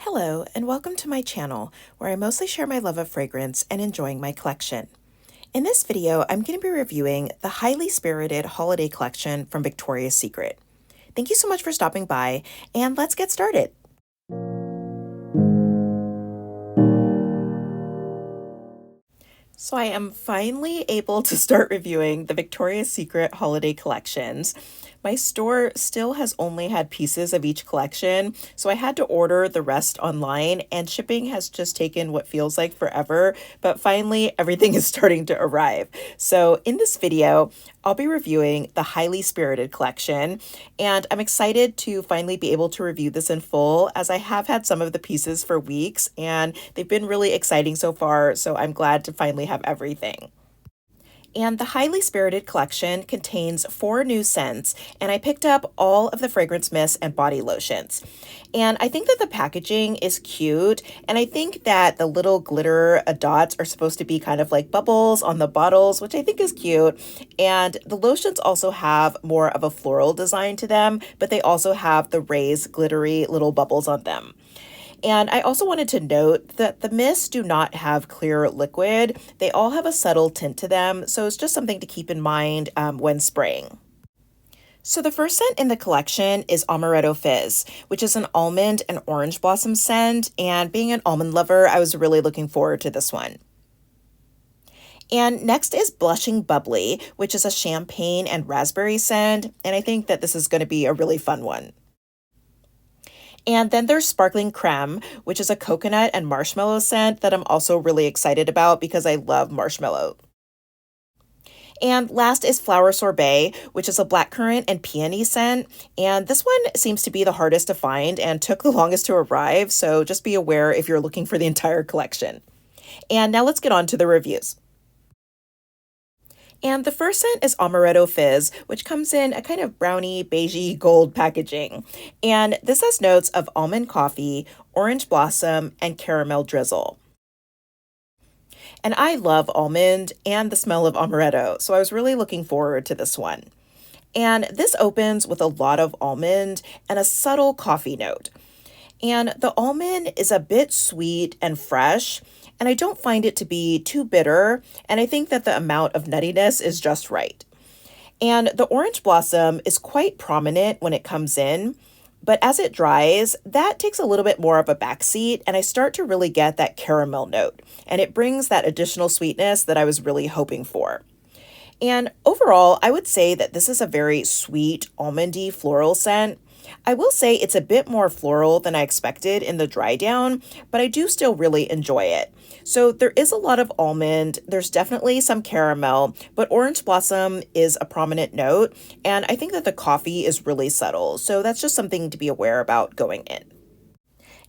Hello, and welcome to my channel, where I mostly share my love of fragrance and enjoying my collection. In this video, I'm going to be reviewing the highly spirited holiday collection from Victoria's Secret. Thank you so much for stopping by, and let's get started. So I am finally able to start reviewing the Victoria's Secret holiday collections. My store still has only had pieces of each collection, so I had to order the rest online, and shipping has just taken what feels like forever, but finally everything is starting to arrive. So in this video, I'll be reviewing the Highly Spirited collection, and I'm excited to finally be able to review this in full, as I have had some of the pieces for weeks, and they've been really exciting so far, so I'm glad to finally have everything. And the Highly Spirited collection contains 4 new scents, and I picked up all of the fragrance mists and body lotions. And I think that the packaging is cute, and I think that the little glitter dots are supposed to be kind of like bubbles on the bottles, which I think is cute. And the lotions also have more of a floral design to them, but they also have the raised glittery little bubbles on them. And I also wanted to note that the mists do not have clear liquid. They all have a subtle tint to them, so it's just something to keep in mind when spraying. So the first scent in the collection is Amaretto Fizz, which is an almond and orange blossom scent, and being an almond lover, I was really looking forward to this one. And next is Blushing Bubbly, which is a champagne and raspberry scent, and I think that this is going to be a really fun one. And then there's Sparkling Creme, which is a coconut and marshmallow scent that I'm also really excited about because I love marshmallow. And last is Flower Sorbet, which is a blackcurrant and peony scent. And this one seems to be the hardest to find and took the longest to arrive, so just be aware if you're looking for the entire collection. And now let's get on to the reviews. And the first scent is Amaretto Fizz, which comes in a kind of brownie, beigey gold packaging. And this has notes of almond coffee, orange blossom, and caramel drizzle. And I love almond and the smell of amaretto, so I was really looking forward to this one. And this opens with a lot of almond and a subtle coffee note. And the almond is a bit sweet and fresh, and I don't find it to be too bitter, and I think that the amount of nuttiness is just right. And the orange blossom is quite prominent when it comes in, but as it dries, that takes a little bit more of a backseat, and I start to really get that caramel note, and it brings that additional sweetness that I was really hoping for. And overall, I would say that this is a very sweet, almondy floral scent. I will say it's a bit more floral than I expected in the dry down, but I do still really enjoy it. So there is a lot of almond, there's definitely some caramel, but orange blossom is a prominent note, and I think that the coffee is really subtle, so that's just something to be aware about going in.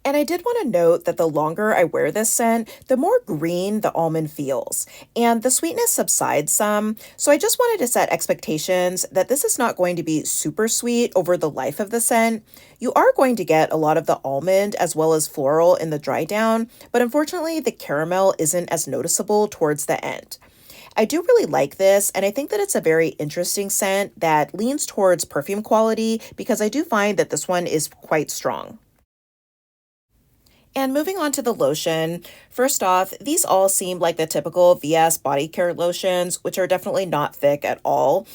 And I did want to note that the longer I wear this scent, the more green the almond feels, and the sweetness subsides some. So I just wanted to set expectations that this is not going to be super sweet over the life of the scent. You are going to get a lot of the almond as well as floral in the dry down, but unfortunately the caramel isn't as noticeable towards the end. I do really like this, and I think that it's a very interesting scent that leans towards perfume quality because I do find that this one is quite strong. And moving on to the lotion, first off, these all seem like the typical VS body care lotions, which are definitely not thick at all.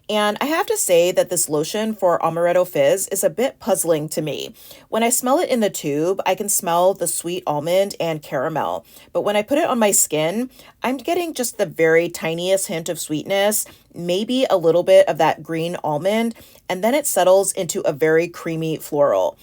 And I have to say that this lotion for Amaretto Fizz is a bit puzzling to me. When I smell it in the tube, I can smell the sweet almond and caramel. But when I put it on my skin, I'm getting just the very tiniest hint of sweetness, maybe a little bit of that green almond, and then it settles into a very creamy floral.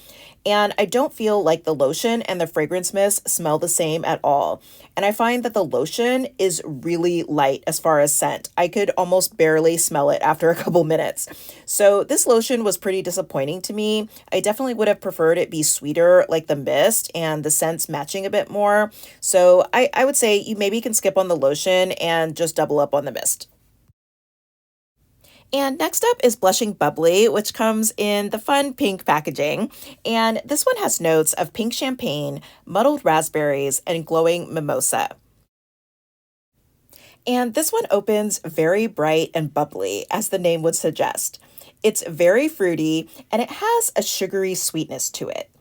And I don't feel like the lotion and the fragrance mist smell the same at all. And I find that the lotion is really light as far as scent. I could almost barely smell it after a couple minutes. So this lotion was pretty disappointing to me. I definitely would have preferred it be sweeter like the mist and the scents matching a bit more. So I would say you maybe can skip on the lotion and just double up on the mist. And next up is Blushing Bubbly, which comes in the fun pink packaging. And this one has notes of pink champagne, muddled raspberries, and glowing mimosa. And this one opens very bright and bubbly, as the name would suggest. It's very fruity, and it has a sugary sweetness to it.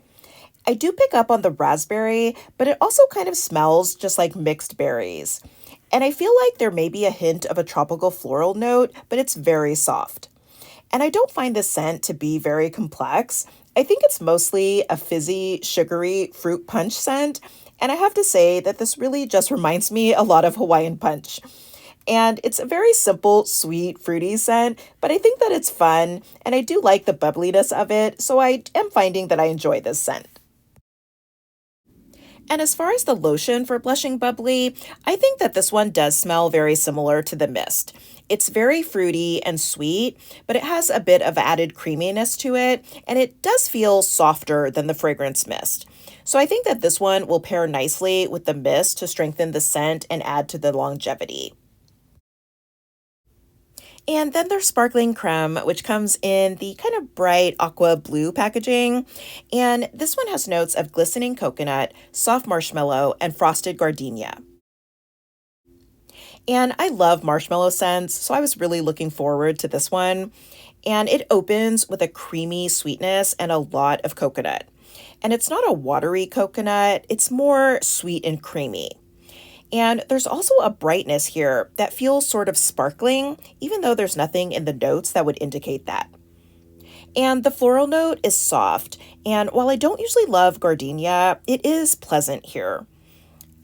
I do pick up on the raspberry, but it also kind of smells just like mixed berries. And I feel like there may be a hint of a tropical floral note, but it's very soft. And I don't find this scent to be very complex. I think it's mostly a fizzy, sugary fruit punch scent. And I have to say that this really just reminds me a lot of Hawaiian punch. And it's a very simple, sweet, fruity scent, but I think that it's fun and I do like the bubbliness of it, so I am finding that I enjoy this scent. And as far as the lotion for Blushing Bubbly, I think that this one does smell very similar to the mist. It's very fruity and sweet, but it has a bit of added creaminess to it, and it does feel softer than the fragrance mist. So I think that this one will pair nicely with the mist to strengthen the scent and add to the longevity. And then there's Sparkling Creme, which comes in the kind of bright aqua blue packaging. And this one has notes of glistening coconut, soft marshmallow, and frosted gardenia. And I love marshmallow scents, so I was really looking forward to this one. And it opens with a creamy sweetness and a lot of coconut. And it's not a watery coconut, it's more sweet and creamy. And there's also a brightness here that feels sort of sparkling, even though there's nothing in the notes that would indicate that. And the floral note is soft, and while I don't usually love gardenia, it is pleasant here.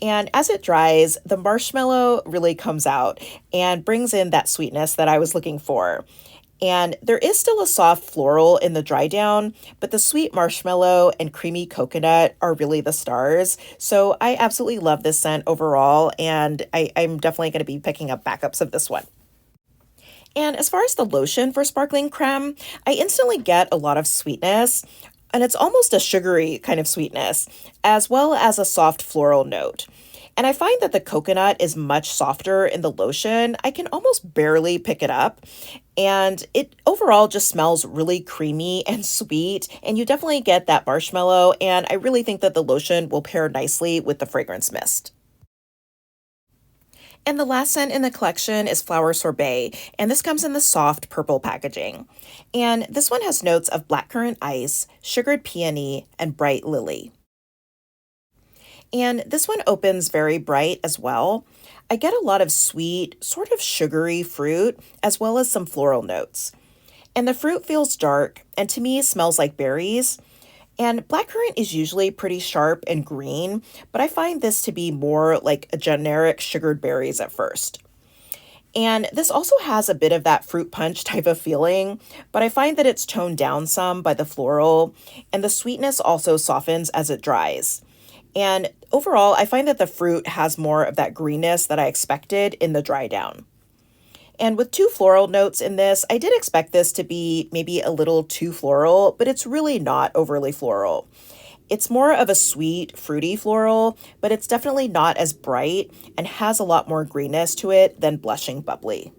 And as it dries, the marshmallow really comes out and brings in that sweetness that I was looking for. And there is still a soft floral in the dry down, but the sweet marshmallow and creamy coconut are really the stars. So I absolutely love this scent overall, and I'm definitely going to be picking up backups of this one. And as far as the lotion for Sparkling Creme, I instantly get a lot of sweetness, and it's almost a sugary kind of sweetness, as well as a soft floral note. And I find that the coconut is much softer in the lotion. I can almost barely pick it up. And it overall just smells really creamy and sweet. And you definitely get that marshmallow. And I really think that the lotion will pair nicely with the fragrance mist. And the last scent in the collection is Flower Sorbet, and this comes in the soft purple packaging. And this one has notes of blackcurrant ice, sugared peony, and bright lily. And this one opens very bright as well. I get a lot of sweet, sort of sugary fruit, as well as some floral notes. And the fruit feels dark, and to me smells like berries. And blackcurrant is usually pretty sharp and green, but I find this to be more like a generic sugared berries at first. And this also has a bit of that fruit punch type of feeling, but I find that it's toned down some by the floral, and the sweetness also softens as it dries. And overall, I find that the fruit has more of that greenness that I expected in the dry down. And with two floral notes in this, I did expect this to be maybe a little too floral, but it's really not overly floral. It's more of a sweet, fruity floral, but it's definitely not as bright and has a lot more greenness to it than Blushing Bubbly.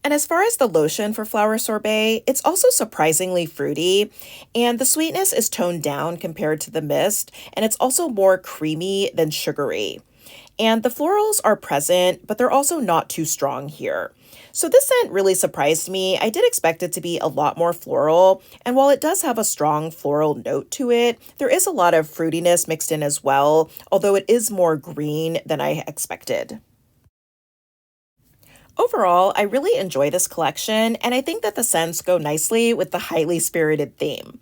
And as far as the lotion for Flower Sorbet, it's also surprisingly fruity, and the sweetness is toned down compared to the mist, and it's also more creamy than sugary. And the florals are present, but they're also not too strong here. So this scent really surprised me. I did expect it to be a lot more floral, and while it does have a strong floral note to it, there is a lot of fruitiness mixed in as well, although it is more green than I expected. Overall, I really enjoy this collection, and I think that the scents go nicely with the highly spirited theme.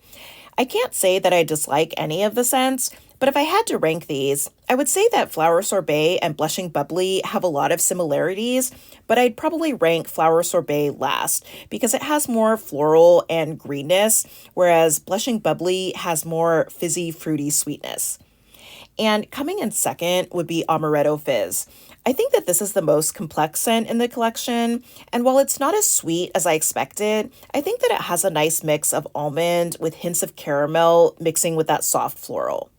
I can't say that I dislike any of the scents, but if I had to rank these, I would say that Flower Sorbet and Blushing Bubbly have a lot of similarities, but I'd probably rank Flower Sorbet last because it has more floral and greenness, whereas Blushing Bubbly has more fizzy, fruity sweetness. And coming in second would be Amaretto Fizz. I think that this is the most complex scent in the collection, and while it's not as sweet as I expected, I think that it has a nice mix of almond with hints of caramel mixing with that soft floral.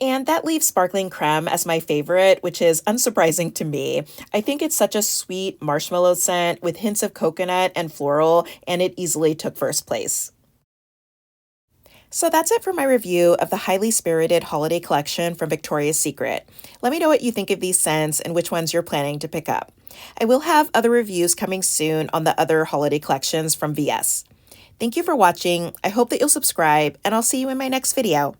And that leaves Sparkling Creme as my favorite, which is unsurprising to me. I think it's such a sweet marshmallow scent with hints of coconut and floral, and it easily took first place. So that's it for my review of the highly spirited holiday collection from Victoria's Secret. Let me know what you think of these scents and which ones you're planning to pick up. I will have other reviews coming soon on the other holiday collections from VS. Thank you for watching. I hope that you'll subscribe, and I'll see you in my next video.